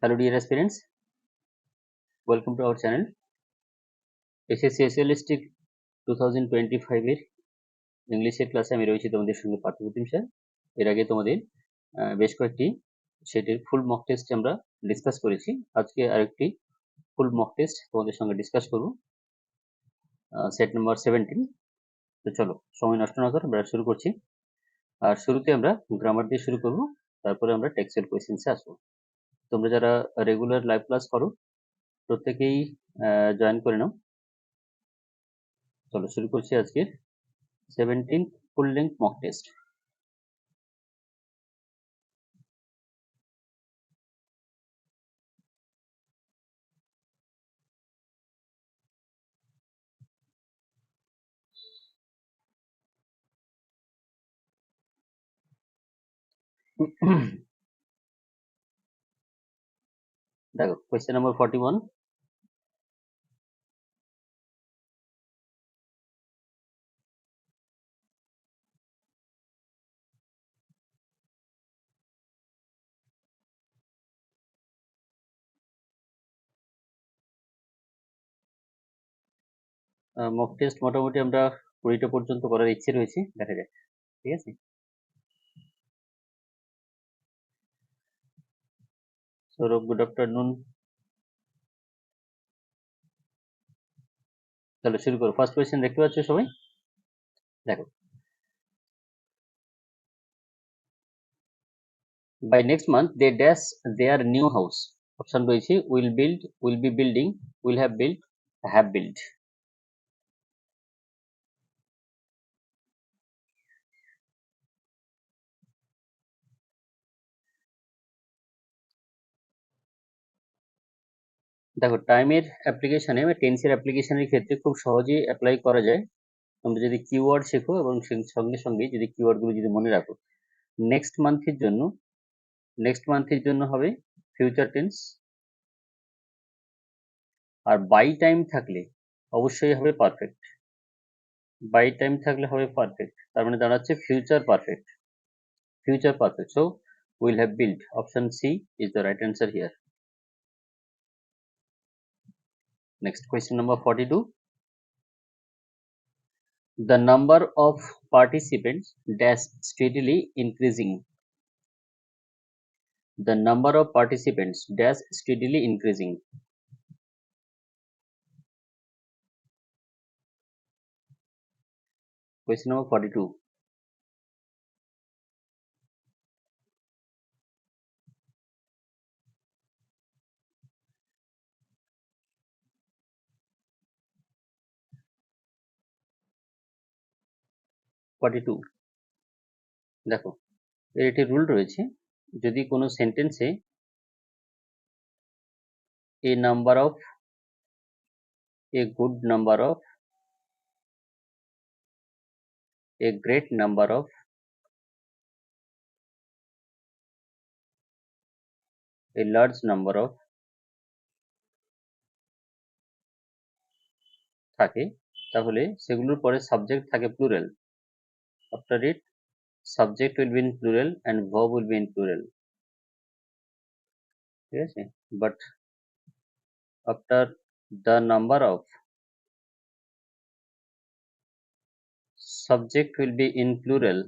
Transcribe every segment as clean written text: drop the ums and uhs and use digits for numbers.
Hello dear aspirants, welcome to our channel. SSC SLST 2025 এর ইংলিশের ক্লাসে আমি রয়েছি তোমাদের সঙ্গে পার্থ স্যার। এর আগে তোমাদের বেশ কয়েকটি সেটির ফুল মক টেস্ট আমরা ডিসকাস করেছি। আজকে আরেকটি ফুল মক টেস্ট তোমাদের সঙ্গে ডিসকাস করব, সেট নাম্বার 17। তো চলো সময় নষ্ট না করে আমরা শুরু করছি। আর শুরুতে আমরা গ্রামার দিয়ে শুরু করব, তারপরে আমরা টেক্সচুয়াল কোয়েশ্চেন্সে আসবো। তোমরা যারা রেগুলার লাইভ ক্লাস করো প্রত্যেকেই জয়েন করে নাও। চলো শুরু করছি আজকের 17th full length mock test. দেখো কোয়েশ্চেন নাম্বার 41। মক টেস্ট মোটামুটি আমরা 20টা পর্যন্ত করার ইচ্ছে রয়েছে, দেখা যাক। ঠিক আছে, সৌরভ গুড আফটারনুন। চলো শুরু করো। ফার্স্ট কোয়েশ্চেন দেখতে পাচ্ছ সবাই? দেখো, by next month they dash their new house. Option রয়েছে will build, will be building, will have build, have build. দেখো টাইমের অ্যাপ্লিকেশনে বা টেন্সের অ্যাপ্লিকেশনের ক্ষেত্রে খুব সহজেই অ্যাপ্লাই করা যায়। তোমরা যদি কিওয়ার্ড শেখো এবং সঙ্গে সঙ্গে যদি কিওয়ার্ডগুলো যদি মনে রাখো। নেক্সট মান্থের জন্য হবে ফিউচার টেন্স, আর বাই টাইম থাকলে অবশ্যই হবে পারফেক্ট। বাই টাইম থাকলে হবে পারফেক্ট, তার মানে দাঁড়াচ্ছে future perfect. So will have build, option C is the right answer here. Next question number 42। The number of participants dash steadily increasing. The number of participants dash steadily increasing. Question number 42. দেখো এর একটি rule রয়েছে, যদি কোনো সেন্টেন্সে a number of, a good number of, a great number of, a large number of থাকে, তাহলে সেগুলোর পরে সাবজেক্ট থাকে plural. After it subject will be in plural and verb will be in plural. ঠিক আছে, but after the number of subject will be in plural,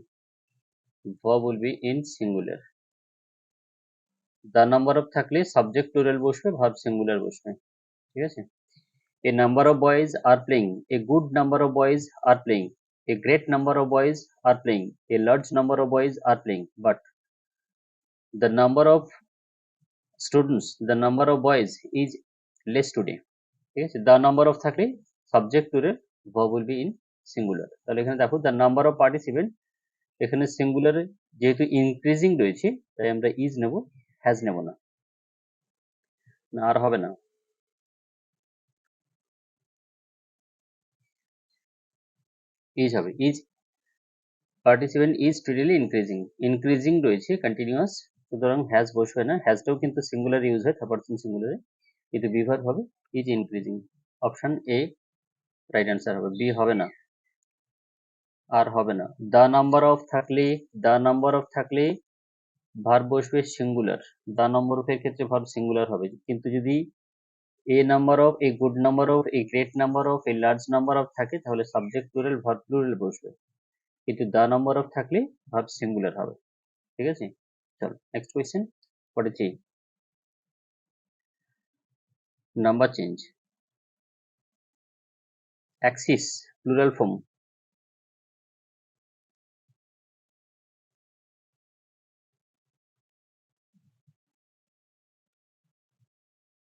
verb will be in singular. The number of থাকলে subject plural বসবে, verb singular বসবে। ঠিক আছে, a number of boys are playing, a good number of boys are playing, a great number of boys are playing, a large number of boys are playing, but the number of students, the number of boys is less today. ঠিক আছে, the number of থাকলে subject plural, verb will be in singular। তাহলে এখানে দেখো the number of participant, এখানে সিঙ্গুলারে যেহেতু increasing রয়েছে তাই আমরা ইজ নেব, হ্যাজ নেব না, আর হবে না। ইজ হবে, is participant is steadily increasing রয়েছে কন্টিনিউয়াস, সুতরাং হ্যাজ বসবে না। হ্যাজটাও কিন্তু সিঙ্গুলার ইউজ হয়, থার্ড পারসন সিঙ্গুলারে, কিন্তু বিভার হবে is increasing. Option A right answer হবে, বি হবে না, আর হবে না। দ্য নাম্বার অফ থাকলে ভার্ব বসবে সিঙ্গুলার, দা নম্বর অফ এর ক্ষেত্রে ভার্ব সিঙ্গুলার হবে, কিন্তু যদি a number of, a good number of, a great number of, a large number of থাকে তাহলে সাবজেক্ট প্লুরাল ভার্ব প্লুরাল বসবে, কিন্তু দা নাম্বার অফ থাকলে ভার্ব সিঙ্গুলার হবে। ঠিক আছে, চলো next question 43, number change. Axis plural form,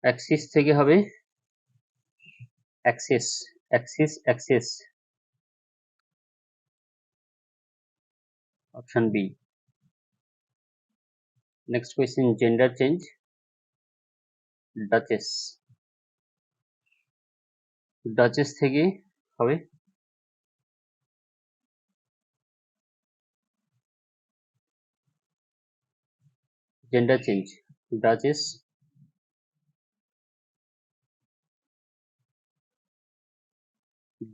axis থেকে হবে axes, axis axes, option B. Next question, gender change, duchess, duchess থেকে হবে জেন্ডার চেঞ্জ, ডাচেস।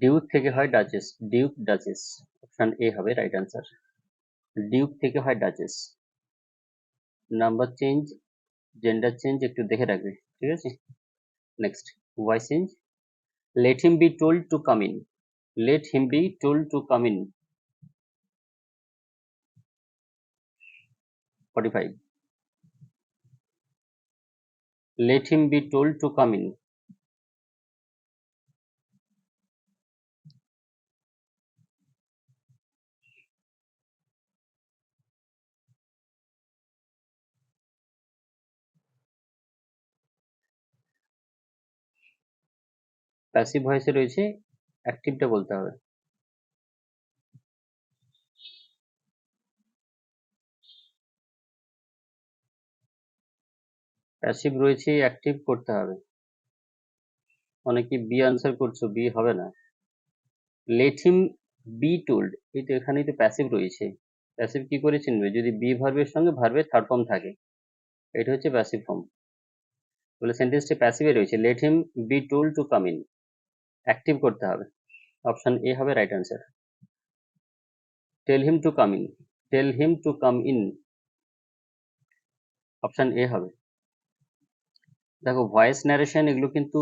ডিউক থেকে হয় duchess, duke duchess, option A হবে রাইট আনসার। ডিউক থেকে হয় duchess. Number change, gender change একটু দেখে রাখবে, ঠিক আছে। Next, why change, let him be told to come in, let him be told to come in, 45, let him be told to come in, passive ভয়েসে রয়েছে, অ্যাক্টিভটা বলতে হবে। প্যাসিভ রয়েছে, অ্যাক্টিভ করতে হবে। অনেকে বি আনসার করছো, বি হবে না। লেট হিম বি টোল্ড, এই তো এখানেই তো প্যাসিভ রয়েছে। প্যাসিভ কি করে চিনবে? যদি বি ভার্বের সঙ্গে ভার্বের থার্ড ফর্ম থাকে, এটা হচ্ছে প্যাসিভ ফর্ম। বলে সেন্টেন্সটি প্যাসিভে রয়েছে, let him be told to come in, active করতে হবে, অপশন এ হবে right answer. Tell him to come in, tell him to come in, option A হবে। দেখো ভয়েস ন্যারেশন এগুলো কিন্তু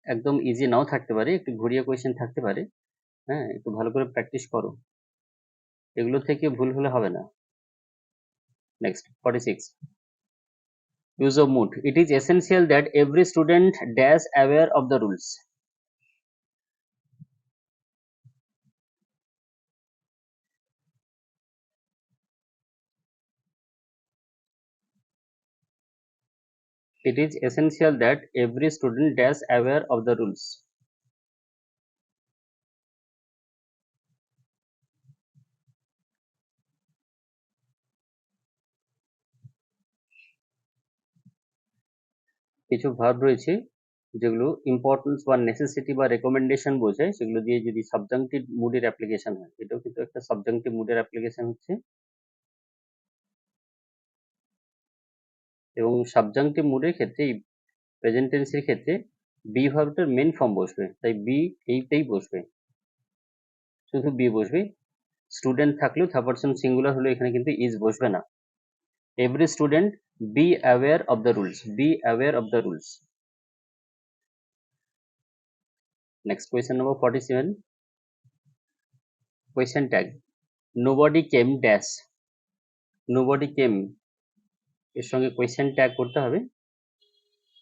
একদম ইজি নাও থাকতে পারে, একটু ঘুরিয়ে কোয়েশ্চেন থাকতে পারে, হ্যাঁ, একটু ভালো করে প্র্যাকটিস করো, এগুলো থেকে ভুল হলে হবে না। Next 46, use of mood, it is essential that every student dash aware of the rules, it is essential that every student dash aware of the rules, কিছু ভার্ব রয়েছে যেগুলো ইম্পর্টেন্স বা নেসেসিটি বা রেকমেন্ডেশন বোঝায়, সেগুলো দিয়ে যদি সাবজাংটিভ মুডের অ্যাপ্লিকেশন হয়, এটাও কিন্তু একটা সাবজাংটিভ মুডের অ্যাপ্লিকেশন হচ্ছে, এবং সাবজাংটিভ মুডের ক্ষেত্রে প্রেজেন্ট টেন্সের ক্ষেত্রে বি ভার্বটার মেন ফর্ম বসবে, তাই বি এইটাই বসবে, শুধু বি বসবে। স্টুডেন্ট থাকলেও থার্ড পারসন সিঙ্গুলার হলে এখানে কিন্তু ইজ বসবে না। Every student be aware of the rules, be aware of the rules. Next question number 47, question tag, nobody came dash, nobody came এর সঙ্গে কোয়েশ্চেন ট্যাগ করতে হবে,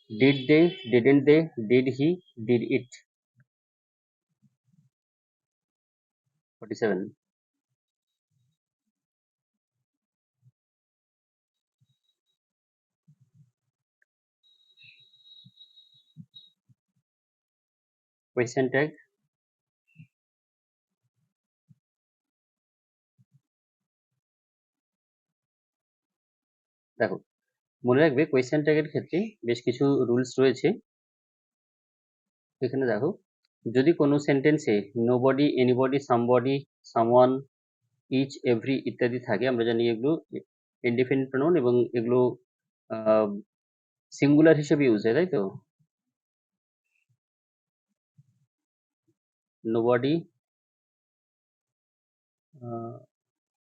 did they, didn't they, did he, did it, 47, question tag, দেখো মনে রাখবে question ট্যাগের ক্ষেত্রে বেশ কিছু রুলস রয়েছে। এখানে দেখো, যদি কোনো সেন্টেন্সে nobody, anybody, somebody, someone, each, every ইত্যাদি থাকে, আমরা জানি এগুলো ইনডিফিনিট প্রোনাউন এবং এগুলো সিঙ্গুলার হিসেবে ইউজ হয়, তাই তো। Nobody,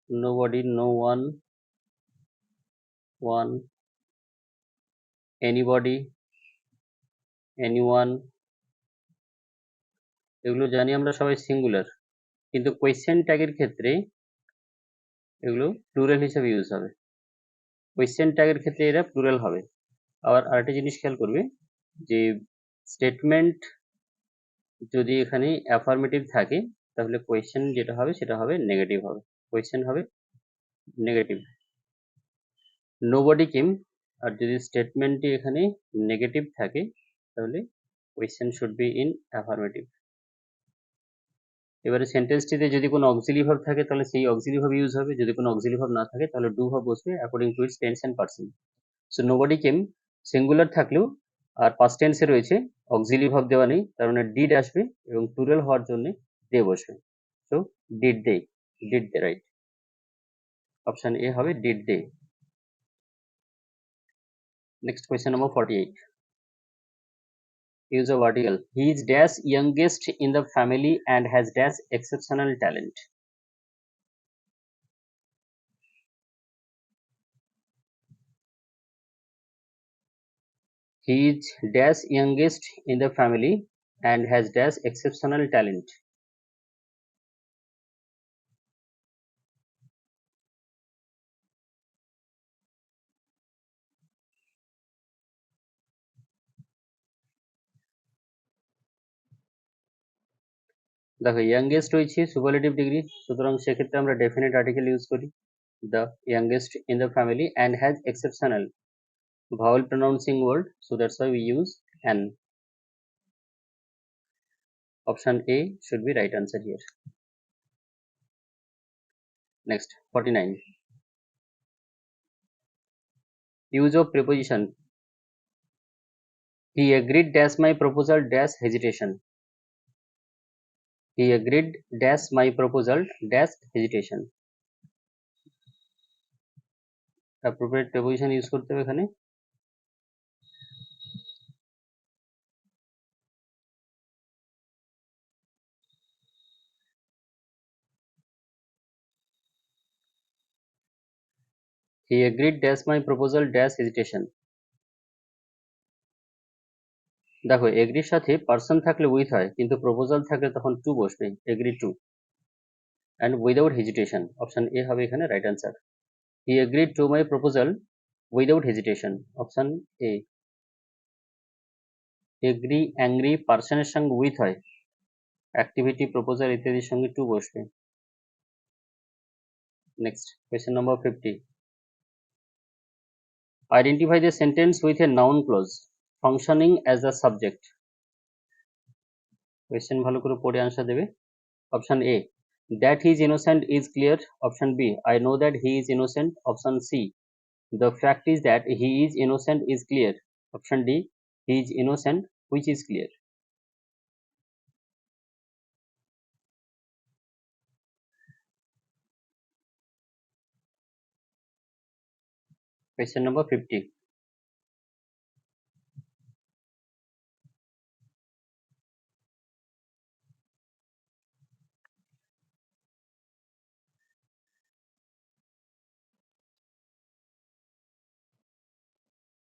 nobody, no one, one, anybody, anyone, এগুলো জানি আমরা সবাই সিঙ্গুলার, কিন্তু কোয়েশ্চেন ট্যাগের ক্ষেত্রে এগুলো প্লুরাল হিসেবে ইউজ হবে। কোয়েশ্চেন ট্যাগের ক্ষেত্রে এরা প্লুরাল হবে। আবার আরেকটা জিনিস খেয়াল করবে যে স্টেটমেন্ট যদি এখানে অ্যাফার্মেটিভ থাকে তাহলে কোয়েশ্চেন যেটা হবে সেটা হবে নেগেটিভ হবে, কোয়েশ্চেন হবে নেগেটিভ। নোবডি কেম, আর যদি স্টেটমেন্টটি এখানে নেগেটিভ থাকে তাহলে question should be in affirmative. এবারে সেন্টেন্সটিতে যদি কোনো অক্সিলি ভার্ব থাকে তাহলে সেই অক্সিলি ভার্ব ইউজ হবে, যদি কোনো অক্সিলি ভার্ব না থাকে তাহলে ডু ভার্ব বসবে according to its tense and person. So nobody came singular থাকলেও আর পাস্ট টেন্সে রয়েছে, অক্সিলি ভার্ব দেওয়া নেই, তার মানে ডিড আসবে এবং প্লুরাল হওয়ার জন্য দে বসবে। So did they, right, option A হবে did they. Next question number 48, use of article. He is dash youngest in the family and has dash exceptional talent. He is dash youngest in the family and has dash exceptional talent. দেখো youngest রয়েছে superlative degree, সুতরাং সেক্ষেত্রে আমরা definite article use করি, the youngest in the family and has exceptional vowel pronouncing word, so that's why we use an. Option A should be right answer here. Next 49, use of preposition. He agreed dash my proposal dash hesitation. He agreed dash my proposal dash hesitation. Appropriate preposition use করতে হবে এখানে। He agreed dash my proposal dash hesitation. দেখো এগ্রির সাথে person থাকলে with হয়, কিন্তু proposal থাকলে তখন টু বসবে, agree to and without hesitation. Option A হবে এখানে right answer. He agreed to my proposal without hesitation, option A. Agree angry পার্সনের সঙ্গে উইথ হয়, অ্যাক্টিভিটি প্রপোজাল ইত্যাদির সঙ্গে টু বসবে। Next question number 50, identify the sentence with a noun clause functioning as a subject. Question ভালো করে পড়ে answer দেবে। Option A, that he is innocent is clear. Option B, I know that he is innocent. Option C, the fact is that he is innocent is clear. Option D, he is innocent, which is clear. Question number 50.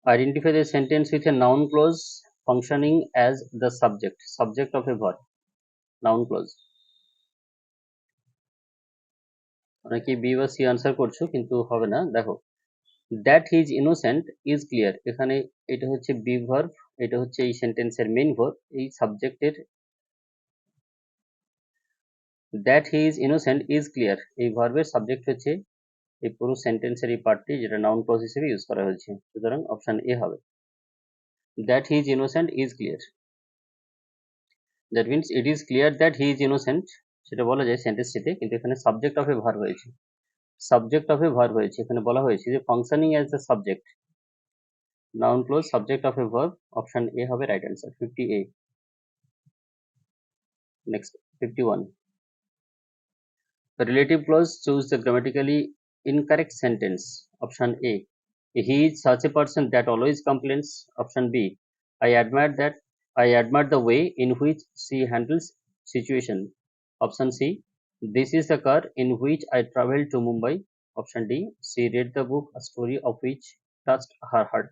Identify the sentence with a noun clause functioning as the subject of a verb. Noun clause. অনেকে B বা C answer করছো কিন্তু হবে না। দেখো that he is innocent is clear, এখানে এটা হচ্ছে বি ভার্ব, এটা হচ্ছে এই সেন্টেন্সের মেইন ভার্ব, এই সাবজেক্টের that he is innocent is clear এই ভার্বের সাবজেক্ট হচ্ছে এই পুরো সেন্টেন্সের এই পার্টটি, যেটা নাউন ক্লজ হিসেবে ইউজ করা হয়েছে, সুতরাং অপশন এ হবে। That he is innocent is clear, that means it is clear that he is innocent, সেটা বলা যায় সেন্টেন্সটিতে, কিন্তু এখানে সাবজেক্ট অফ এ ভার্ব হয়েছে, সাবজেক্ট অফ এ ভার্ব হয়েছে, এখানে বলা হয়েছে যে functioning as the subject, noun clause subject of a verb, option A হবে right answer 50A। Next 51, the relative clause choose the grammatically incorrect sentence. Option A, he is such a person that always complains. Option B, I admire the way in which she handles situation. Option C, this is the car in which I travel to Mumbai. Option D, she read the book a story of which touched her heart.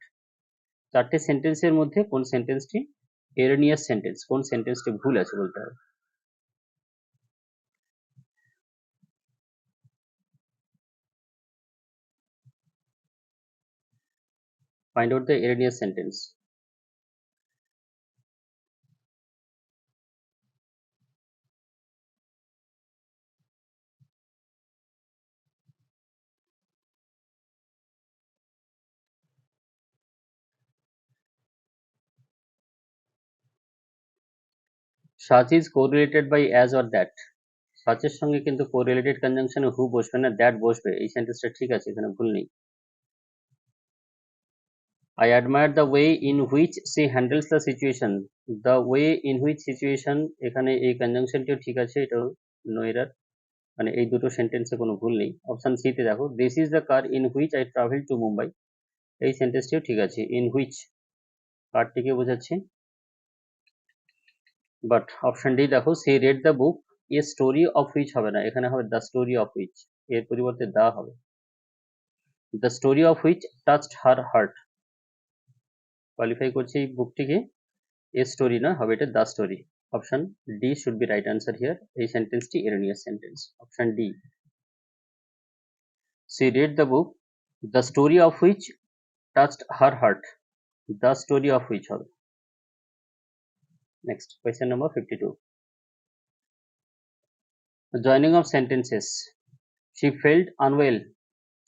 চারটে সেন্টেন্সের মধ্যে কোন সেন্টেন্সটি erroneous sentence, কোন সেন্টেন্সটি ভুল আছে বলতে হবে। Find out the erroneous sentence. Such is correlated by as or that. such এর সঙ্গে কিন্তু correlated conjunction এ who বসবে না, that বসবে। এই সেন্টেন্সটা ঠিক আছে, এখানে ভুল নেই। I admire the way in which she handles the situation. The way in which situation, এখানে এই কনজাংশনটিও ঠিক আছে, এটাও নো এরার, মানে এই দুটো সেন্টেন্সে কোনো ভুল নেই। অপশন সি তে দেখো, this is the car in which I travel to Mumbai, এই সেন্টেন্সটিও ঠিক আছে। ইন হুইচ কারটিকে বোঝাচ্ছে। বাট অপশন ডি দেখো, she read the book a story of which হবে না, এখানে হবে দ্য স্টোরি অফ হুইচ, এর পরিবর্তে দা হবে। The story of which touched her heart qualify করছে এই বুকটিকে, এ স্টোরি না, হবে এটা the story. Option D should be right answer here, এই সেন্টেন্সটি erroneous sentence. Option D, she read the book the story of which touched her heart, the story of which হবে। next question number 52, the joining of sentences, she felt unwell,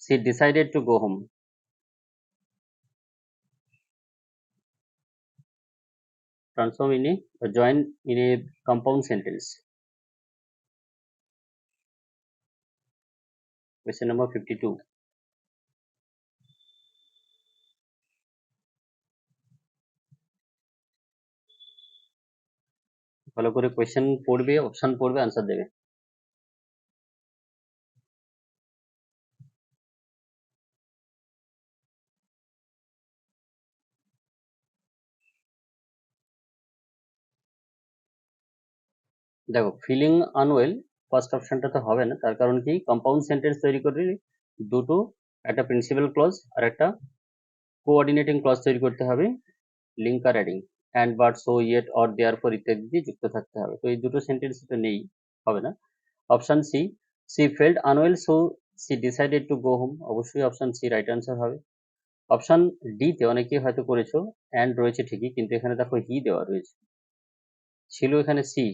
she decided to go home, transform in a join in a compound sentence। question number 52, ভালো করে question পড়বে, option পড়বে, answer দেবে। দেখো, feeling unwell first অপশনটা তো হবে না, তার কারণ কি, কম্পাউন্ড সেন্টেন্স তৈরি করলে দুটো, একটা প্রিন্সিপাল ক্লজ আর একটা কোঅর্ডিনেটিং ক্লজ তৈরি করতে হবে, linker adding, and but so yet or therefore ইত্যাদি দিয়ে যুক্ত থাকতে হবে। তো এই দুটো সেন্টেন্স তো নেই, হবে না। Option C, she felt unwell so she decided to go home, অবশ্যই অপশন সি রাইট আনসার হবে। অপশন ডি তে অনেকেই হয়তো করেছো, অ্যান্ড রয়েছে ঠিকই, কিন্তু এখানে দেখো হি দেওয়া রয়েছে, ছিল এখানে সি,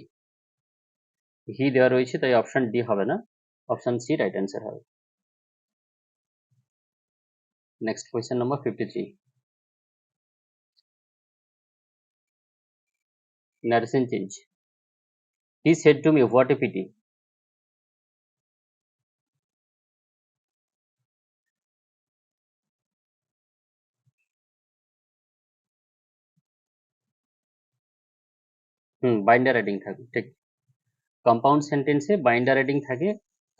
হি দেওয়া রয়েছে, তাই অপশন ডি হবে না, অপশন সি রাইট অ্যান্সার হবে। Next question number 53, narration change, he said to me what a pity, binder adding থাকে, ঠিক। কম্পাউন্ড সেন্টেন্সে বাইন্ডার অ্যাডিং থাকে,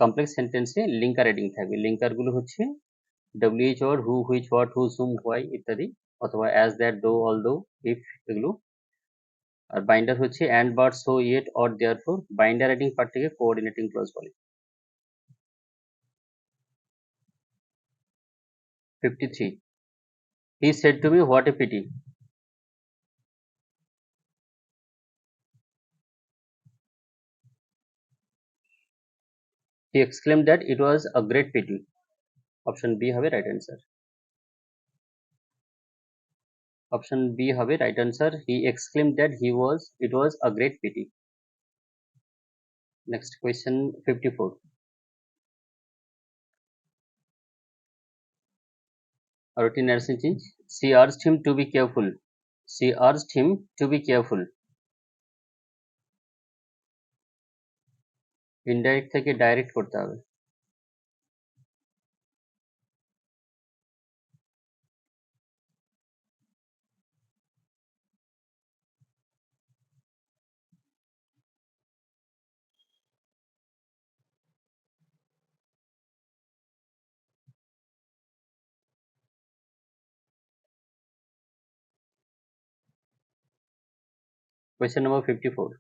কমপ্লেক্স সেন্টেন্সে লিঙ্কার অ্যাডিং থাকবে। লিঙ্কার গুলো হচ্ছে WH word, who, which, what, who, whom, why ইত্যাদি, অথবা as, that, though, although, if, এগুলো। আর বাইন্ডার হচ্ছে and, but, so, yet, or, therefore. Binder adding পার্টটিকে কোঅর্ডিনেটিং ক্লজ বলে। 53, he said to me what a pity, he exclaimed that it was a great pity, option B হবে right answer. Option B হবে right answer, he exclaimed that it was a great pity। next question 54, a routine narration change, she urged him to be careful, she urged him to be careful, indirect থেকে direct করতে হবে। question number 54,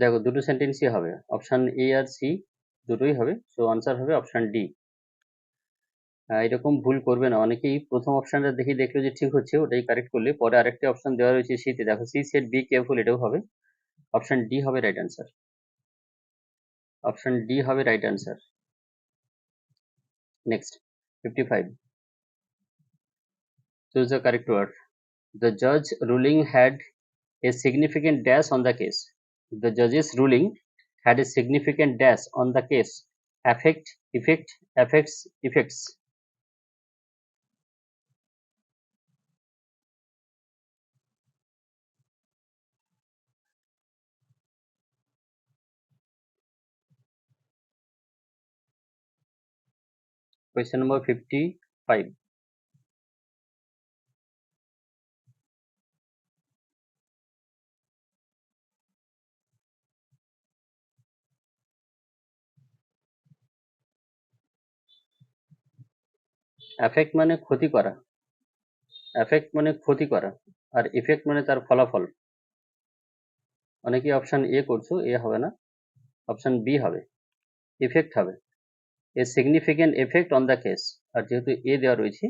দেখো দুটো সেন্টেন্সই হবে, option এ আর C দুটোই হবে, so answer হবে option D. এরকম ভুল করবে না, অনেকেই প্রথম অপশনটা দেখে দেখলো যে ঠিক হচ্ছে ওটাই কারেক্ট করলে পরে আরেকটা অপশন দেওয়া রয়েছে সিতে, দেখো সি সেড বি কেয়ারফুল, এটাও হবে, অপশন ডি হবে রাইট আনসার, অপশন ডি হবে right answer. Next 55, choose the correct word. The judge ruling had a significant dash on the case. The judge's ruling had a significant dash on the case. Affect, effect, affects, effects. Question number 55. Affect মানে ক্ষতি করা, affect মানে ক্ষতি করা, আর effect মানে তার ফলাফল। অনেকে অপশন এ করছো, এ হবে না, অপশন বি হবে, ইফেক্ট হবে, a significant effect on the case, আর যেহেতু এ দেওয়া রয়েছে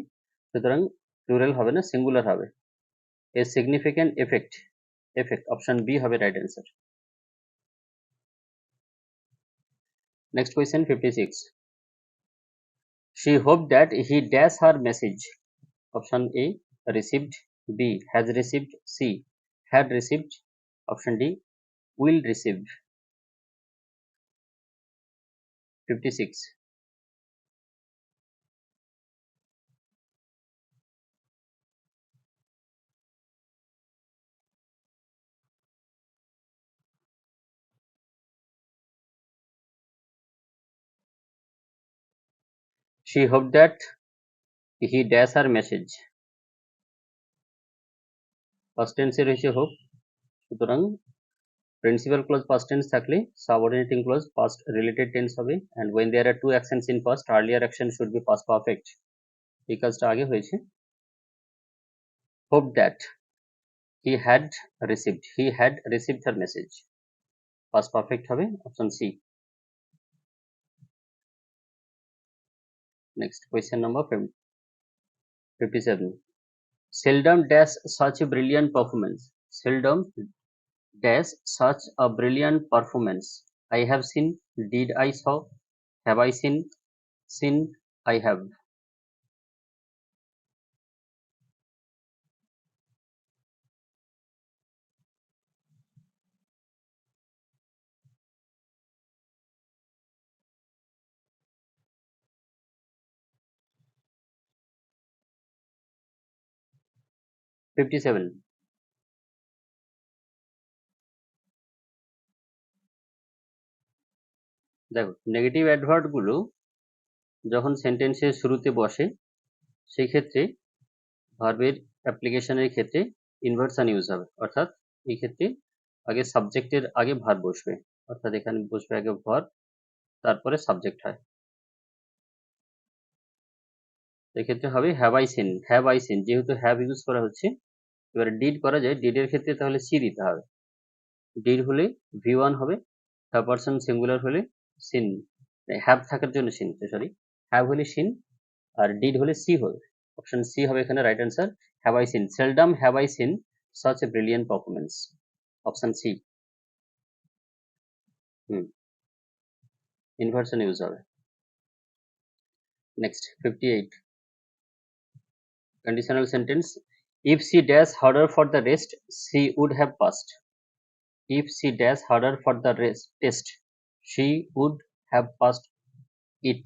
সুতরাং প্লুরাল হবে না, সিঙ্গুলার হবে, a significant effect, effect, option B হবে right answer. Next question 56, she hoped that he dash her message. Option A, received, B, has received, C, had received, option D, will receive. 56, she hoped that he dash her message, first টেন্সের হয়েছে hope, সুতরাং principal clause past tense থাকলে subordinating clause past related tense হবে, and when there are two actions in past, earlier action should be past perfect. এই কাজটা আগে হয়েছে। hope that he had received, he had received her message, past perfect হবে, option C. Next question number 57, seldom dash such a brilliant performance, seldom dash such a brilliant performance. I have seen, did I saw, have I seen I have. Fifty-seven, দেখো negative adverb গুলো যখন সেন্টেন্সের শুরুতে বসে সেই ক্ষেত্রে ভার্বের অ্যাপ্লিকেশনের ক্ষেত্রে ইনভার্সন ইউজ হবে, অর্থাৎ এই ক্ষেত্রে আগে সাবজেক্টের আগে ভার্ব বসবে, অর্থাৎ এখানে বসবে আগে ভার্ব তারপরে সাবজেক্ট হয়, এক্ষেত্রে হবে have I scene, have I scene, যেহেতু হ্যাভ ইউজ করা হচ্ছে এবার ডিড করা যায়, ডিডের ক্ষেত্রে তাহলে সি দিতে হবে, ডিড হলে ভি ওয়ান হবে, থার্ড পারসন সিঙ্গুলার হলে সিন, হ্যাভ থাকার জন্য সিন, সরি, হ্যাভ হলে সিন আর ডিড হলে সি হবে, অপশন সি হবে এখানে right answer. Have I seen, seldom have I seen such a brilliant performance, option C. Inversion use হবে। Next 58, conditional sentence, if she dash harder for the rest she would have passed, if she dash harder for the rest test she would have passed it.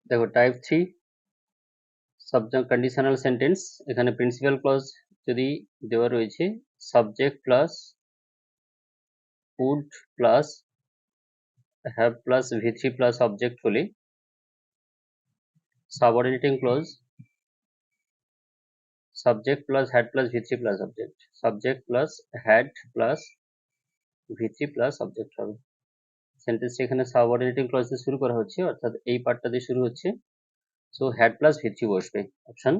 দেখো type 3 subject conditional sentence, এখানে principal clause যদি দেওয়া রয়েছে subject plus would plus have plus v3 plus object হলে subordinating clause subject plus had plus v3 plus object, subject plus had plus v3 plus object হবে। সেন্টেন্সটা এখানে subordinating clause দিয়ে শুরু করা হচ্ছে, অর্থাৎ এই পার্টটা দিয়ে শুরু হচ্ছে, সো হ্যাড প্লাস v3 বসবে, অপশন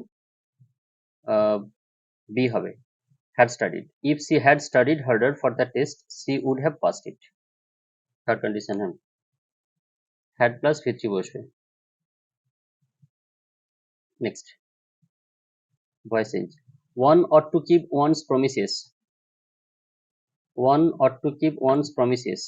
বি হবে। had studied, if she had studied harder for the test she would have passed it, third condition হ্যাঁ, had plus v3 বসবে। Next, voice change, one ought to keep one's promises, one ought to keep one's promises,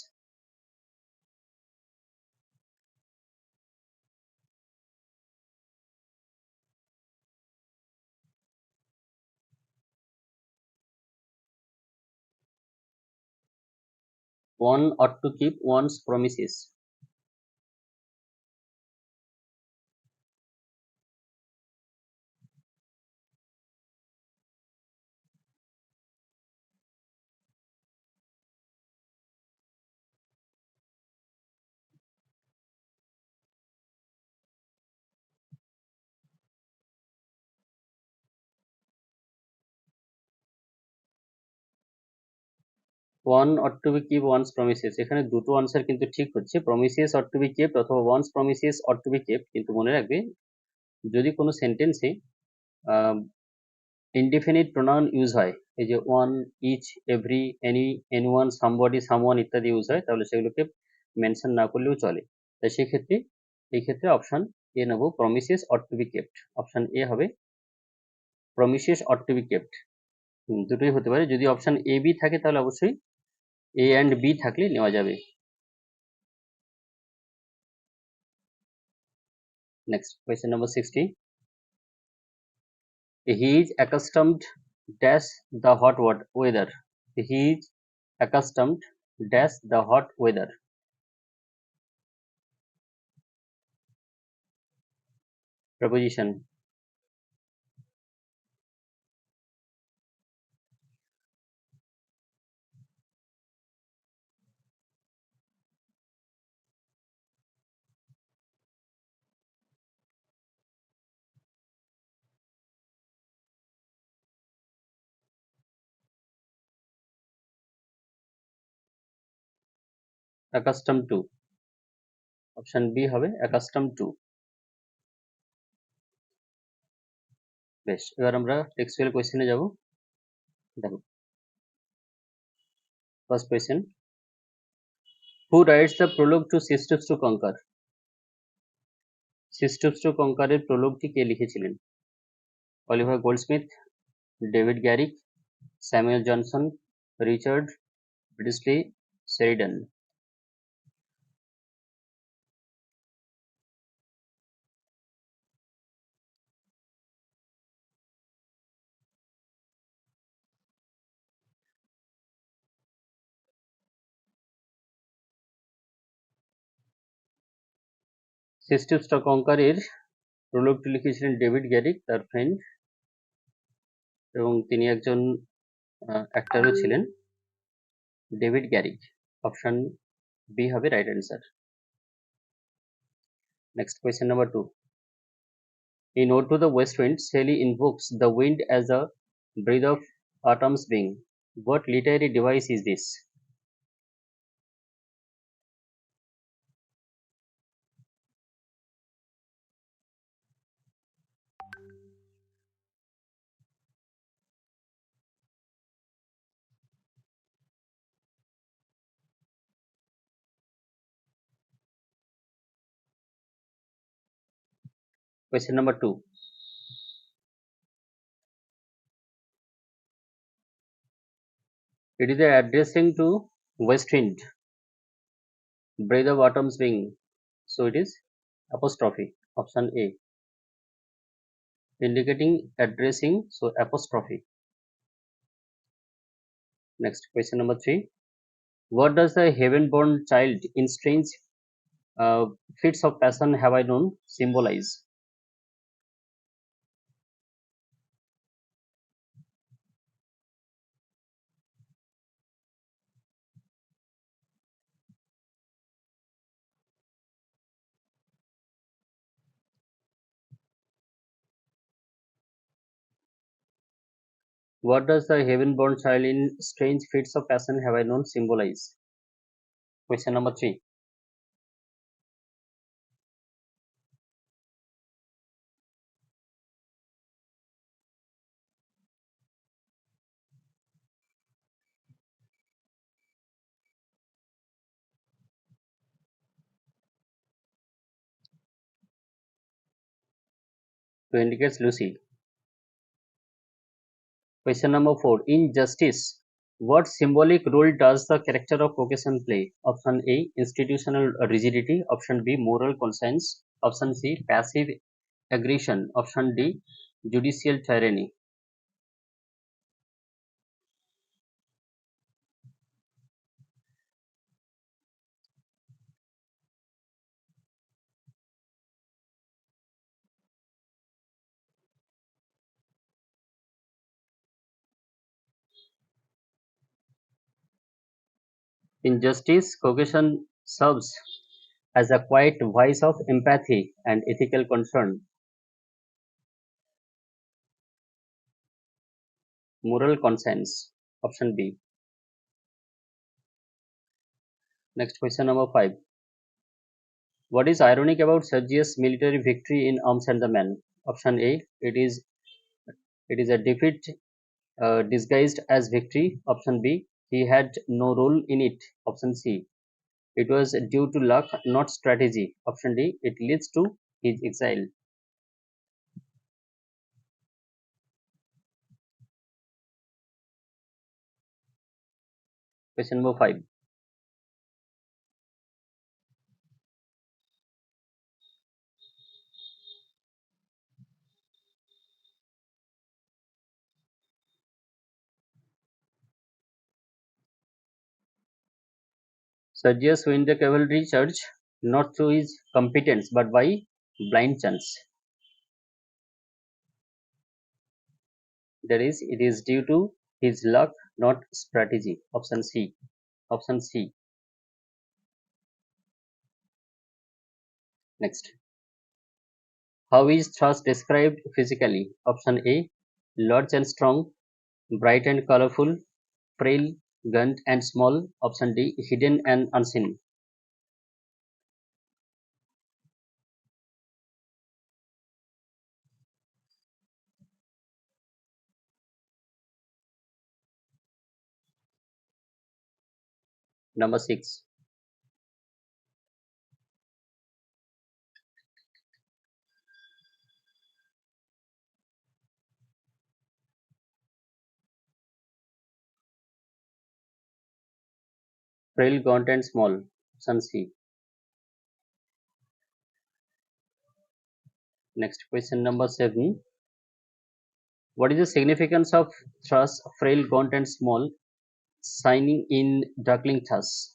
one ought to keep one's promises, one ought to be keep one's promises, এখানে দুটো answer কিন্তু ঠিক হচ্ছে, promises ought to be kept অথবা one's promises ought to be kept, কিন্তু মনে রাখবে যদি কোনো সেন্টেন্সে ইনডিফিনিট প্রোনাউন ইউজ হয়, এই যে one, each, every, any, anyone, somebody, someone ইত্যাদি ইউজ হয়, তাহলে সেগুলোকে মেনশন না করলেও চলে। তাই সেক্ষেত্রে এই ক্ষেত্রে অপশন এ নেব, promises ought to be kept, option A হবে promises ought to be kept. দুটোই হতে পারে, যদি অপশন এ বি থাকে তাহলে অবশ্যই এ অ্যান্ড বি থাকলে নেওয়া যাবে। Next, question number 60, he is accustomed dash the hot weather, he is accustomed dash the hot weather, preposition, accustomed to, option B হবে accustomed to। বেশ, এবার আমরা টেক্সচুয়াল কোয়েশ্চেনে যাব। দেখো, first question, who writes the prologue to systems to conquer, systems to কঙ্কারের প্রোলগটি কে লিখেছিলেন? Oliver Goldsmith, David Garrick, Samuel Johnson, Richard Brinsley Sheridan. Systems to কঙ্কারের প্রোলগটি লিখেছিলেন ডেভিড গ্যারিক, তার ফ্রেন্ড, এবং তিনি একজন অ্যাক্টরও ছিলেন, ডেভিড গ্যারিক, অপশন বি হবে right answer. Next, question number 2, in Ode to the West Wind, Shelley invokes the wind as a breath of autumn's wing. What literary device is this? Question number 2. It is addressing to West Wind, breath of autumn's wing. So it is apostrophe, option A. Indicating addressing, so apostrophe. Next, question number 3. What does the heaven-born child in strange fits of passion have I known symbolize? What does the heaven-born child in strange fits of passion have I known symbolize? Question number 3. To indicate Lucy. Question number 4. In justice, what symbolic role does the character of vocation play? Option A, institutional rigidity. Option B, moral conscience. Option C, passive aggression. Option D, judicial tyranny. In justice, vocation serves as a quiet voice of empathy and ethical concern. Moral conscience. Option B. Next question number 5. What is ironic about Sergius' military victory in Arms and the Man? Option A. It is a defeat disguised as victory. Option B. He had no role in it. Option C. It was due to luck, not strategy. Option D. It leads to his exile. Question number 5. Sergius won the cavalry charge not through his competence but by blind chance. That is, it is due to his luck, not strategy. Option C. Option C. Next. How is thrust described physically? Option A. Large and strong, bright and colorful, frail, gaunt and small. Option D. Hidden and unseen. Number 6. Frail, gaunt and small. Option C. Next question number 7. What is the significance of thus, frail, gaunt and small, signing in duckling thus?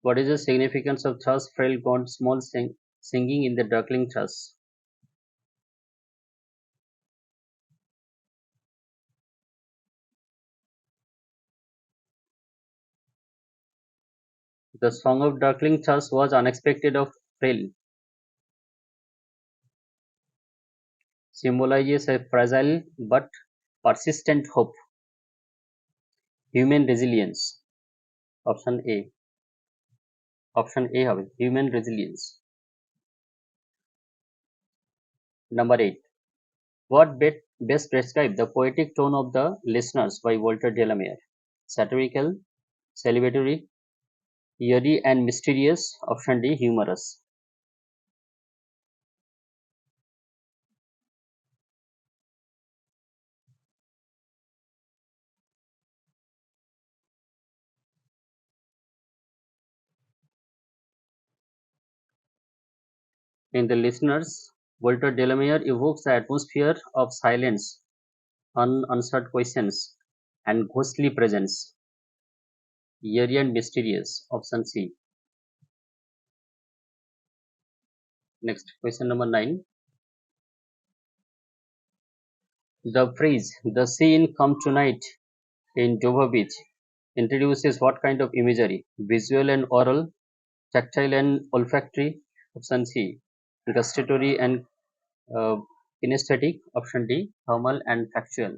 What is the significance of thus, frail, gaunt, small, singing in the duckling thus? The song of duckling thus was unexpected of frail, symbolizes a fragile but persistent hope, human resilience. Option A. Option A হবে human resilience. Number 8. What best describe the poetic tone of the listeners by Walter Delamere? Satirical, celebratory, eerie and mysterious. Option D. Humorous. In the listeners, Walter Delamere evokes the atmosphere of silence, unanswered questions, and ghostly presence. Eerie and mysterious. Option C. Next, question number 9. The phrase "the sea in come tonight" in Dover Beach introduces what kind of imagery? Visual and oral, tactile and olfactory. Option C. Gustatory and uh, kinesthetic. Option D. Thermal and factual.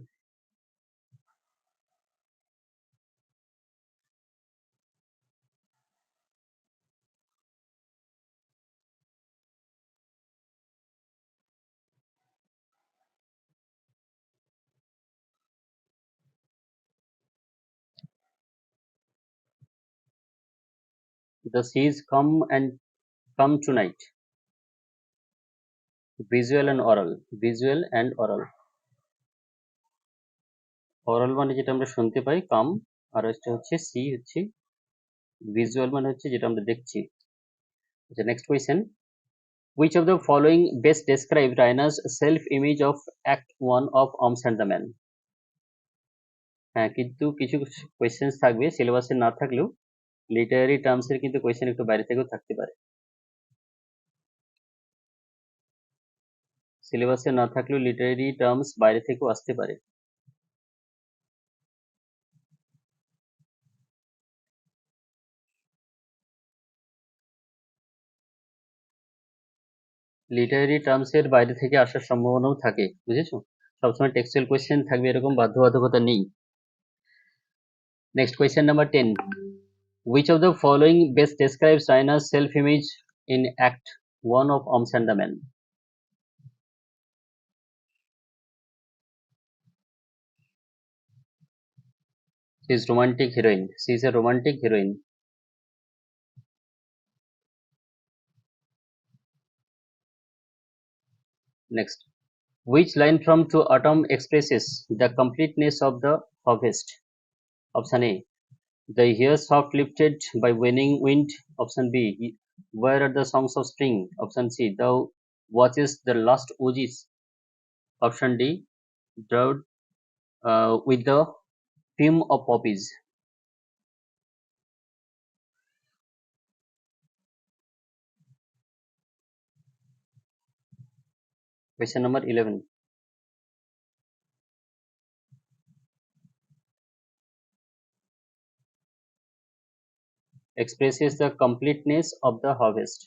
The seas come tonight. Visual and oral. Visual and oral. Oral মানে যেটা আমরা শুনতে পাই কাম, আর একটা হচ্ছে C হচ্ছে visual মানে হচ্ছে যেটা আমরা দেখছি। আচ্ছা, next question, which of the following best describe Raina's self image of act 1 of Arms and the Man? হ্যাঁ, কিন্তু কিছু কোয়েশ্চেন্স থাকবে সিলেবাসে না থাকলেও লিটারারি টার্মস এর কিন্তু কোয়েশ্চেন একটু বাইরে থেকেও থাকতে পারে। সিলেবাসে না থাকলেও লিটারারি টার্মস বাইরে থেকেও আসতে পারে। লিটারারি টার্মস এর বাইরে থেকে আসার সম্ভাবনাও থাকে, বুঝেছো? সবসময় টেক্সচুয়াল কোয়েশ্চেন থাকবে এরকম বাধ্যবাধকতা নেই। Next question number 10, which of the following best describes Raina's self image in act 1 of Arms and the Man? She is romantic heroine. She is a romantic heroine. Next, which line from To Autumn expresses the completeness of the harvest? Option A, the years soft lifted by waning wind. Option B, where are the songs of spring? Option C, thou watches the last oases. Option D, drought with the fume of poppies. Question number 11. Expresses the completeness of the harvest.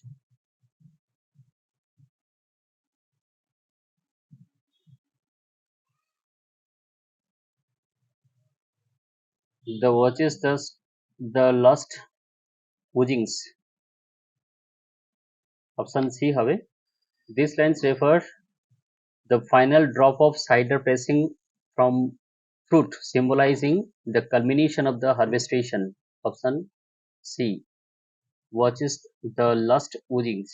The watches the last oozings. Option C হবে। These lines refer the final drop of cider pressing from fruit, symbolizing the culmination of the harvestation. Option C, watches the last oozings.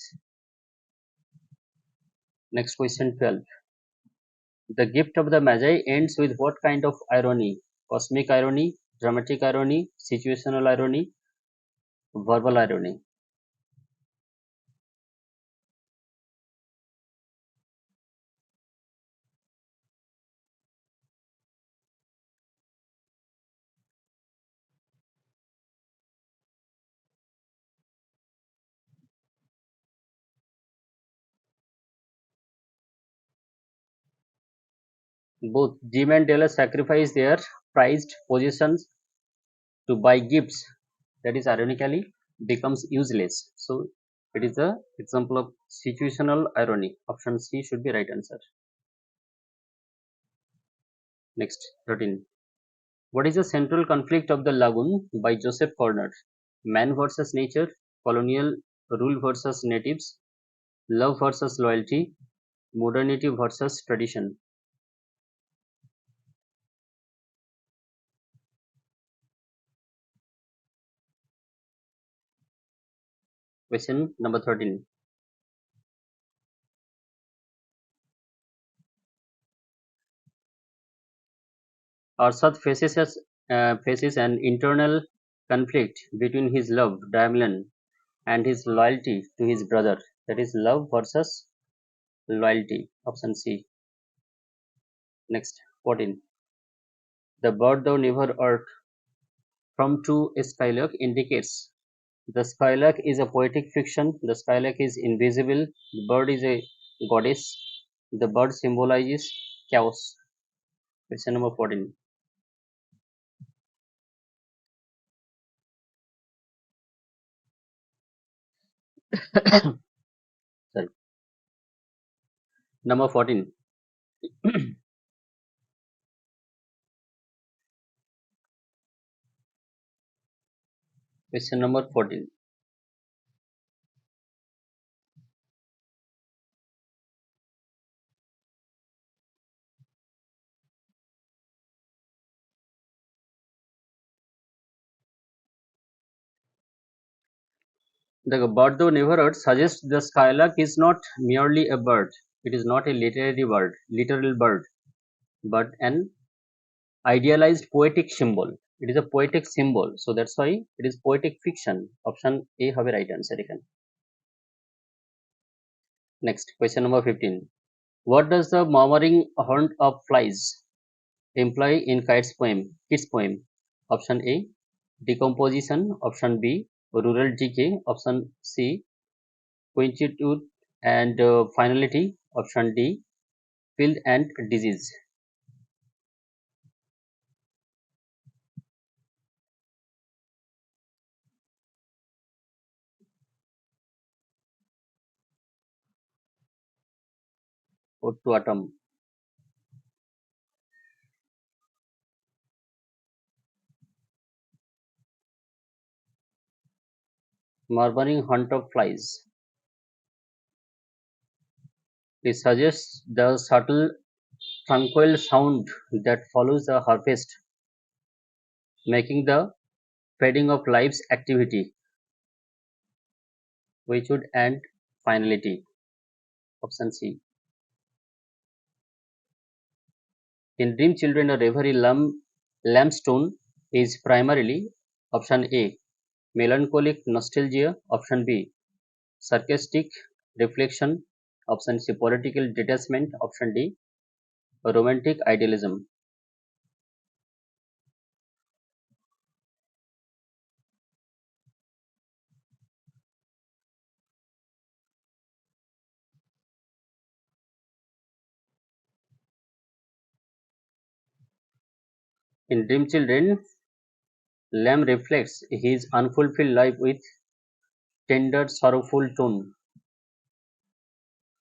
Next question 12. The gift of the Magi ends with what kind of irony? Cosmic irony, dramatic irony, situational irony, verbal irony. Both Jim and Taylor sacrifice their prized possessions to buy gifts that is ironically becomes useless. So it is the example of situational irony. Option C should be right answer. Next, 13. What is the central conflict of the lagoon by Joseph Corner? Man versus nature, colonial rule versus natives, love versus loyalty, modernity versus tradition. Question number 13. Arshad faces an internal conflict between his love, Diamond, and his loyalty to his brother. That is love versus loyalty. Option C. Next, 14. The bird thou never art from to a skylark indicates the skylark is a poetic fiction. The skylark is invisible. The bird is a goddess. The bird symbolizes chaos. Question number 14. Sorry. Number 14. Question number 14. The bird thou never heard suggests the skylark is not merely a bird. It is not a literal bird, but an idealized poetic symbol. It is a poetic symbol, so that's why it is poetic fiction. Option A have a right answer. Next, question number 15. What does the murmuring haunt of flies imply in Kid's poem? Option A, decomposition. Option B, rural decay. Option C, quietude and finality. Option D, field and disease. Ode to autumn. Murmuring haunt of flies. It suggests the subtle, tranquil sound that follows the harvest, making the fading of life's activity, quietude and finality. Option C. In Dream Children, a reverie lambstone is primarily option A, melancholic nostalgia, option B, sarcastic reflection, option C, political detachment, option D, romantic idealism. In Dream Children, Lamb reflects his unfulfilled life with tender, sorrowful tone.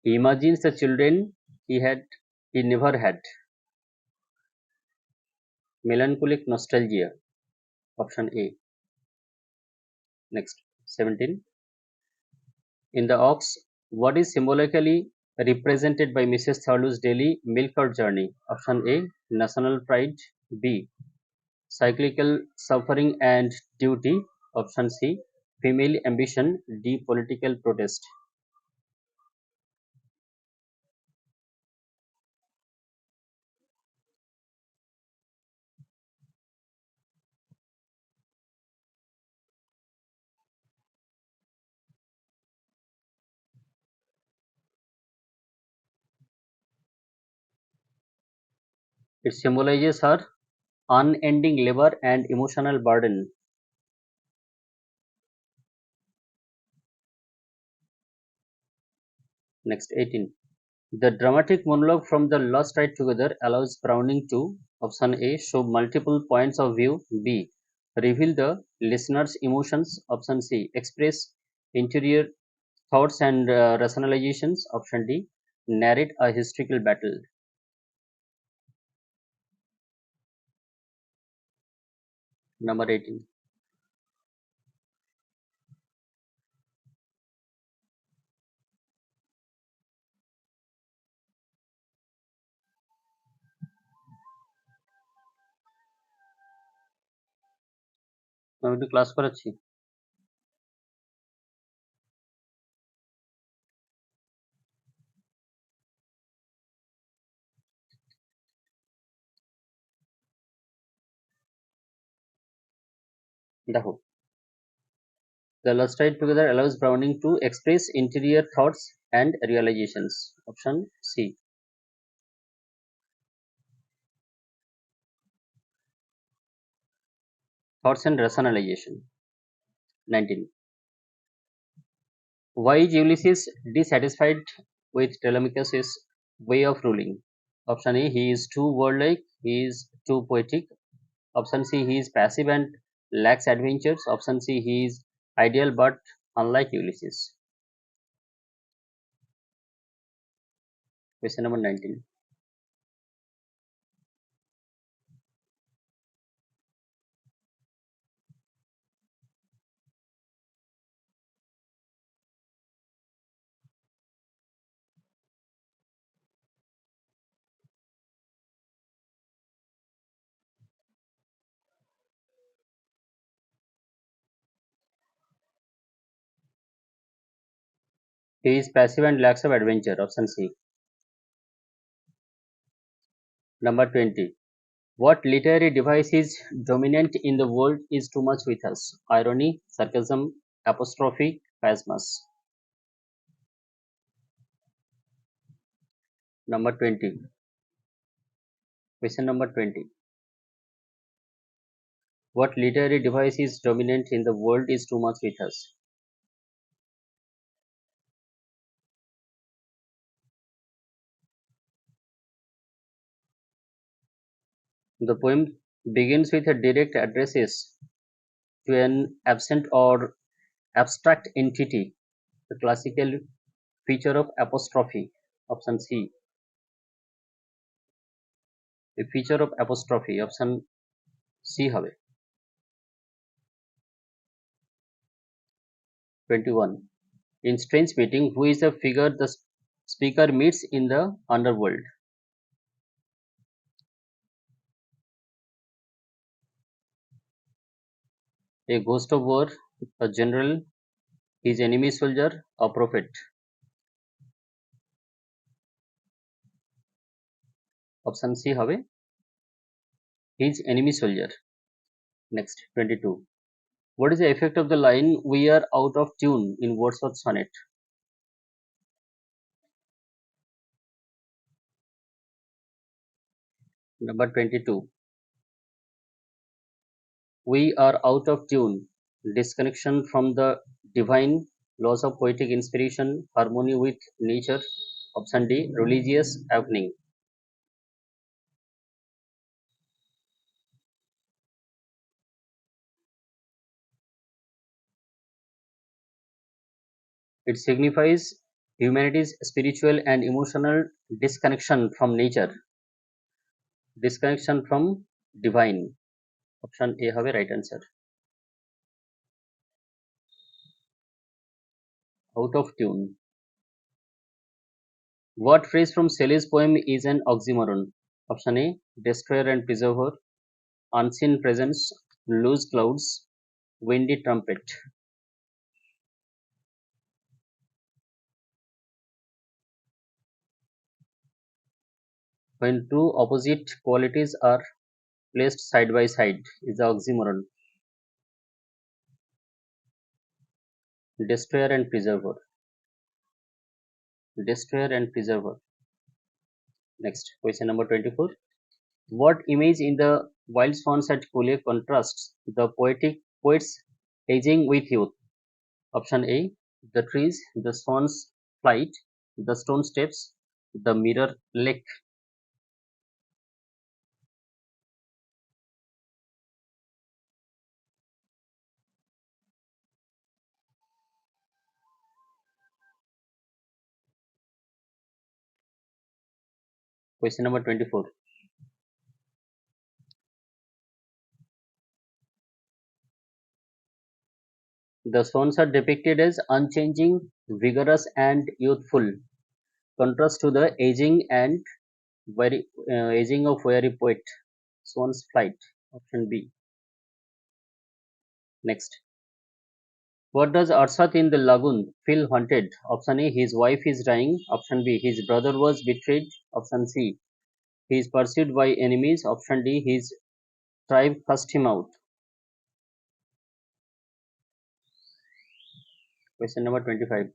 He imagines the children he never had. Melancholic nostalgia. Option A. Next. 17. In the ox, what is symbolically represented by Mrs. Thurlow's daily milk cart journey? Option A. National pride. B. Cyclical suffering and duty. Option C. Female ambition. D. Political protest. It symbolizes her unending labor and emotional burden. Next, 18. The dramatic monologue from the Lost Ride Together allows Browning to option A, show multiple points of view, B, reveal the listener's emotions, option C, express interior thoughts and rationalizations, option D, narrate a historical battle. Number 18. আমি একটু class করাচ্ছি। দেখো, the Lost Ride Together allows Browning to express interior thoughts and realizations. Option C. Thoughts and rationalization. 19. Why is Ulysses dissatisfied with Telemachus' way of ruling? Option A, he is too warlike. he is too poetic. Option C, he is passive and lacks adventures. Option C, he is ideal but unlike Ulysses. Question number 19. He is passive and lacks of adventure. Option C. Number 20. What literary device is dominant in the world is too much with us? Irony, sarcasm, apostrophe, chiasmus. Number 20. Question number 20. What literary device is dominant in the world is too much with us? The poem begins with a direct addresses to an absent or abstract entity, the classical feature of apostrophe. Option C. A feature of apostrophe. Option C হবে. 21. In strange meeting, who is the figure the speaker meets in the underworld? A ghost of war, a general, his enemy soldier, a prophet. Option C হবে his enemy soldier. Next, 22. What is the effect of the line "We are out of tune" in Wordsworth's sonnet? Number 22. We are out of tune. Disconnection from the divine, loss of poetic inspiration, harmony with nature. Option D. Religious awakening. It signifies humanity's spiritual and emotional disconnection from nature, disconnection from divine. Option A have a right answer. Out of tune. What phrase from Shelley's poem is an oxymoron? Option A. Destroyer and preserver. Unseen presence. Loose clouds. Windy trumpet. When two opposite qualities are placed side by side is the oxymoron. Destroyer and preserver. Destroyer and preserver. Next, question number 24. What image in the wild swans at 𝐒𝐀𝐋𝐄 contrasts the poet's aging with youth? Option A. The trees, the swan's flight, the stone steps, the mirror lake. Question number 24. The swans are depicted as unchanging, vigorous, and youthful, contrast to the aging of weary poet. Swan's flight. Option B. Next. What does Arsat in the lagoon feel haunted? Option A. His wife is dying. Option B. His brother was betrayed. Option C. He is pursued by enemies. Option D. His tribe cast him out. Question number 25.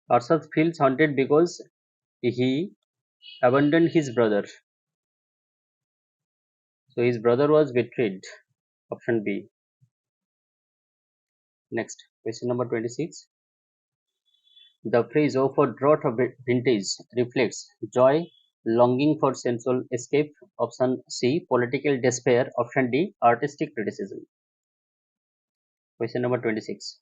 Arthur feels haunted because he abandoned his brother. So his brother was betrayed. Option B. Next, question number 26. The phrase "oh for drought of vintage" reflects joy, longing for sensual escape. Option C. Political despair. Option D. Artistic criticism. Question number 26.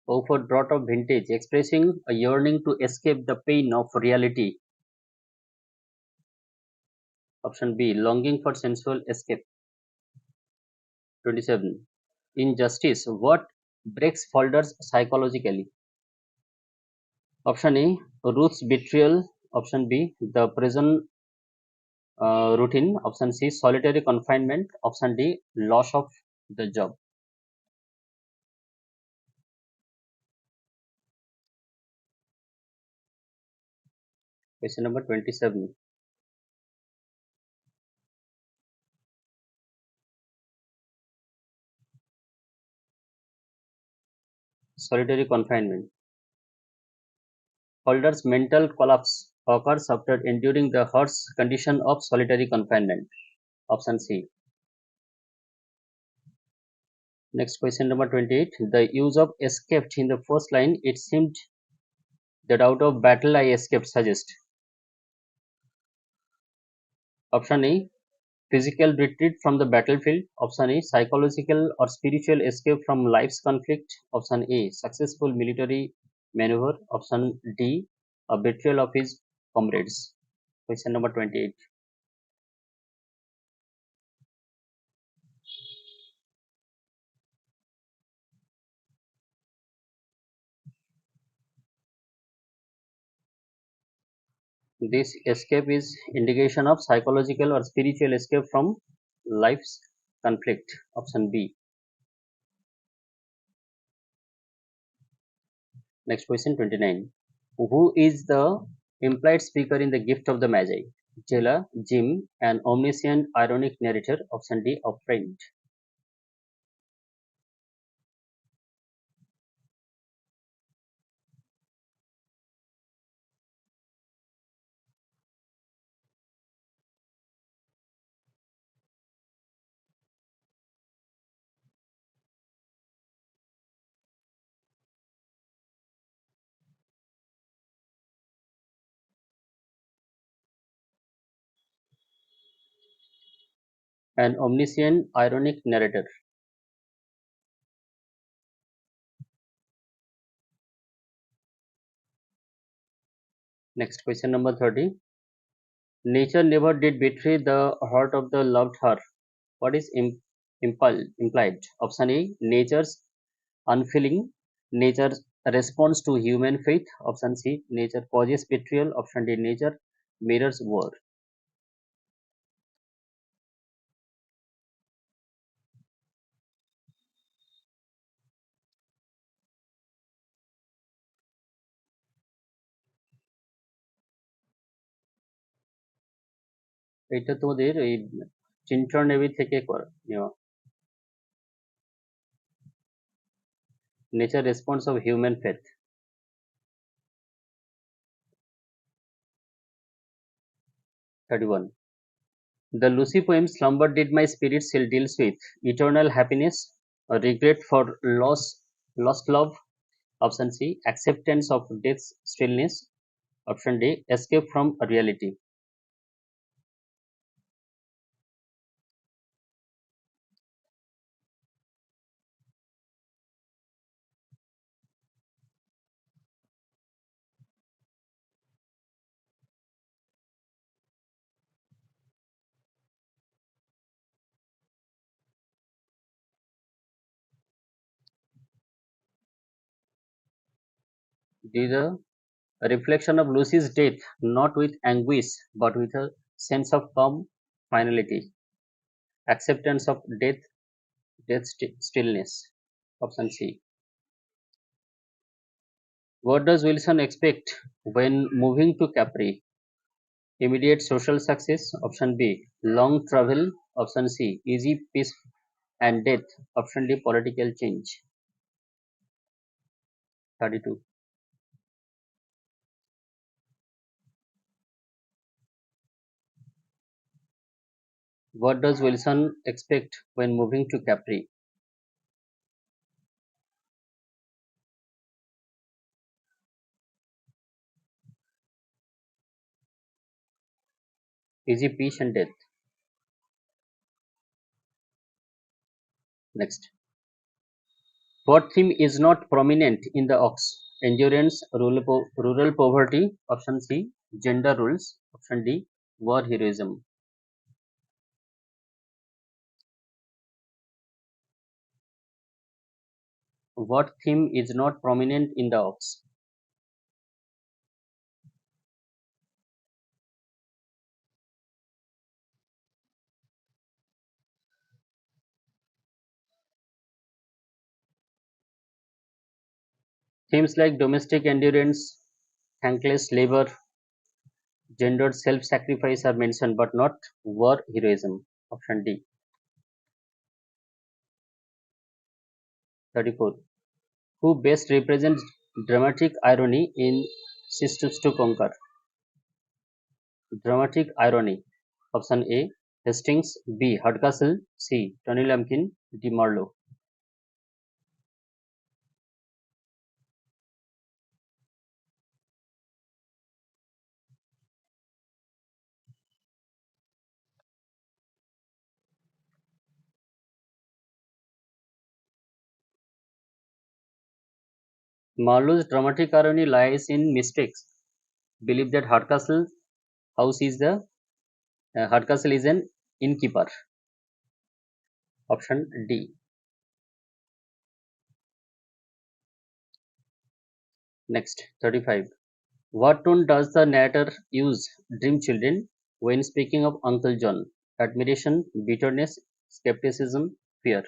Oh for drought of vintage, expressing a yearning to escape the pain of reality. Option B. Longing for sensual escape. 27. Injustice. What breaks folders psychologically? Option A. Ruth's betrayal. Option B. The prison routine. Option C. Solitary confinement. Option D. Loss of the job. Question number 27. Solitary confinement. Holder's mental collapse occurs after enduring the harsh condition of solitary confinement. Option C. Next, question number 28. The use of escaped in the first line, it seemed that out of battle I escaped, suggest. Option A. Physical retreat from the battlefield. Option A. Psychological or spiritual escape from life's conflict. Option A. Successful military maneuver. Option D. A betrayal of his comrades. Question number 28. This escape is indication of psychological or spiritual escape from life's conflict. Option B. Next question 29. Who is the implied speaker in the Gift of the Magi? Jailer, Jim, an omniscient ironic narrator. Option D. A friend. An omniscient ironic narrator. Next question number 30. Nature never did betray the heart of the loved her. What is implied? Option A. Nature's unfeeling. Nature responds to human faith. Option C. Nature causes betrayal. Option D. Nature mirrors war. এটা তোমাদের এই চিন্টন navy থেকে নেওয়া। Nature response of human faith. 31. The Lucy poem Slumber Did My Spirit Still deals with eternal happiness, a regret for lost love. Option C. Acceptance of death's stillness. Option D. Escape from reality. This is a reflection of Lucy's death, not with anguish, but with a sense of calm finality, acceptance of death's stillness. Option C. What does Wilson expect when moving to Capri? Immediate social success. Option B. Long travel. Option C. Easy peace and death. Option D. Political change. 32. What does Wilson expect when moving to Capri? Easy peace and death. Next. What theme is not prominent in the Ox? Endurance, rural poverty. Option C. Gender roles. Option D. War heroism. What theme is not prominent in the Ox? Themes like domestic endurance, thankless labor, gendered self-sacrifice are mentioned but not war heroism. Option D. 34. Who best represents dramatic irony in Sisters to Conquer? Dramatic irony. Option A. Hastings. B. Hardcastle. C. Tony Lumpkin. D. Marlowe. Marlowe's dramatic irony lies in mistakes. Believe that house is the Hardcastle is an innkeeper. Option D. Next, 35. What tone does the narrator use dream children when speaking of Uncle John? Admiration, bitterness, skepticism, fear.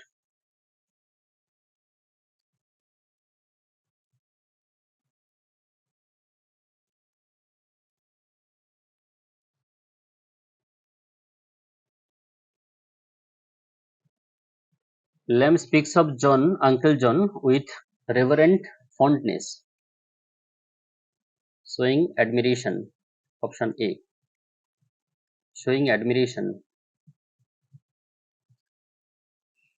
Lamb speaks of Uncle John, with reverent fondness, showing admiration. Option A. Showing admiration.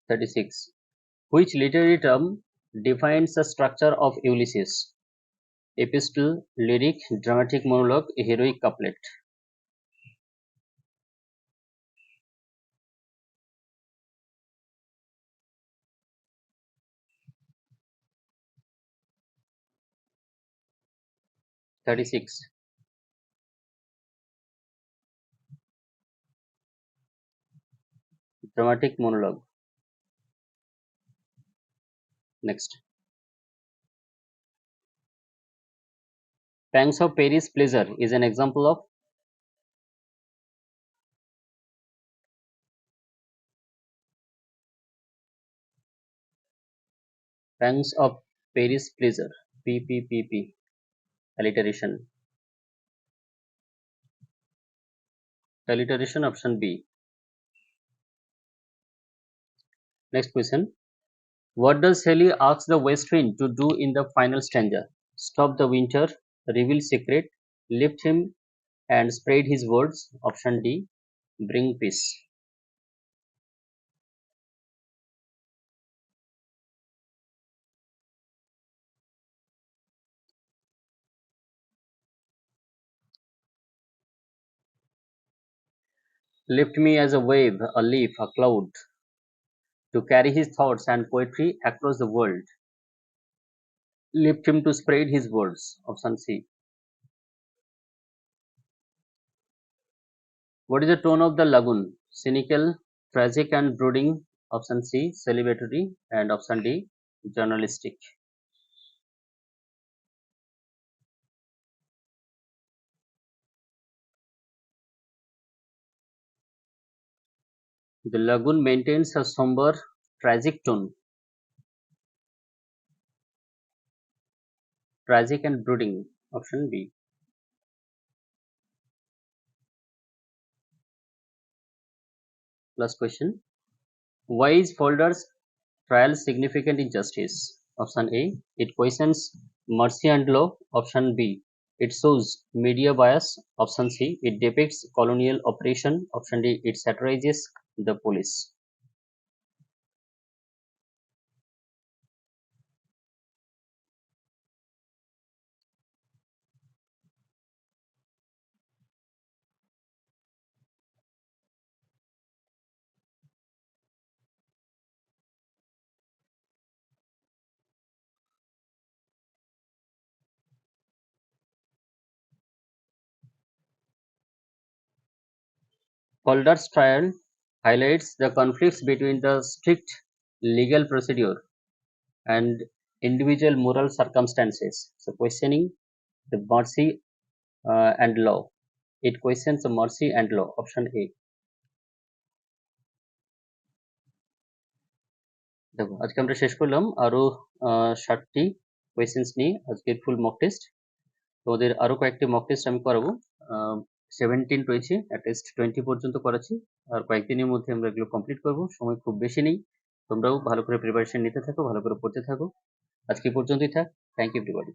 36. Which literary term defines the structure of Ulysses? Epistle, lyric, dramatic monologue, heroic couplet. 36. Dramatic monologue. Next. Pangs of Paris Pleasure is an example of Pangs of Paris Pleasure. PPPP. Alliteration. Alliteration option B. Next question. What does Shelley ask the West Wind to do in the final stanza? Stop the winter, reveal secret, lift him and spread his words. Option D. Bring peace. Lift me as a wave, a leaf, a cloud, to carry his thoughts and poetry across the world. Lift him to spread his words. Option C. What is the tone of the lagoon? Cynical, tragic and brooding. Option C. Celebratory. And option D. Journalistic. The lagoon maintains a somber, tragic tone. tragic and brooding, option B. Last question. Why is Folder's trial significant injustice? Option A, it questions mercy and law. Option B, it shows media bias. Option C, it depicts colonial oppression. Option D, it satirizes the police. Folder's trial highlights the conflicts between the strict legal procedure and individual moral circumstances. So, questioning the mercy and law. It questions the mercy and law. Option A. দেখো আজকে আমরা শেষ করলাম আরো 60টি questions নিয়ে আজকের full mock test. তোমাদের আরো কয়েকটি মক টেস্ট আমি করাবো। 17 রয়েছে, অ্যাটলিস্ট 20 পর্যন্ত করাচ্ছি। আর কয়েকদিনের মধ্যে আমরা এগুলো কমপ্লিট করব, সময় খুব বেশি নেই। তোমরাও ভালো করে প্রিপারেশন নিতে থাকো, ভালো করে পড়তে থাকো। আজকে পর্যন্তই থাক। Thank you everybody.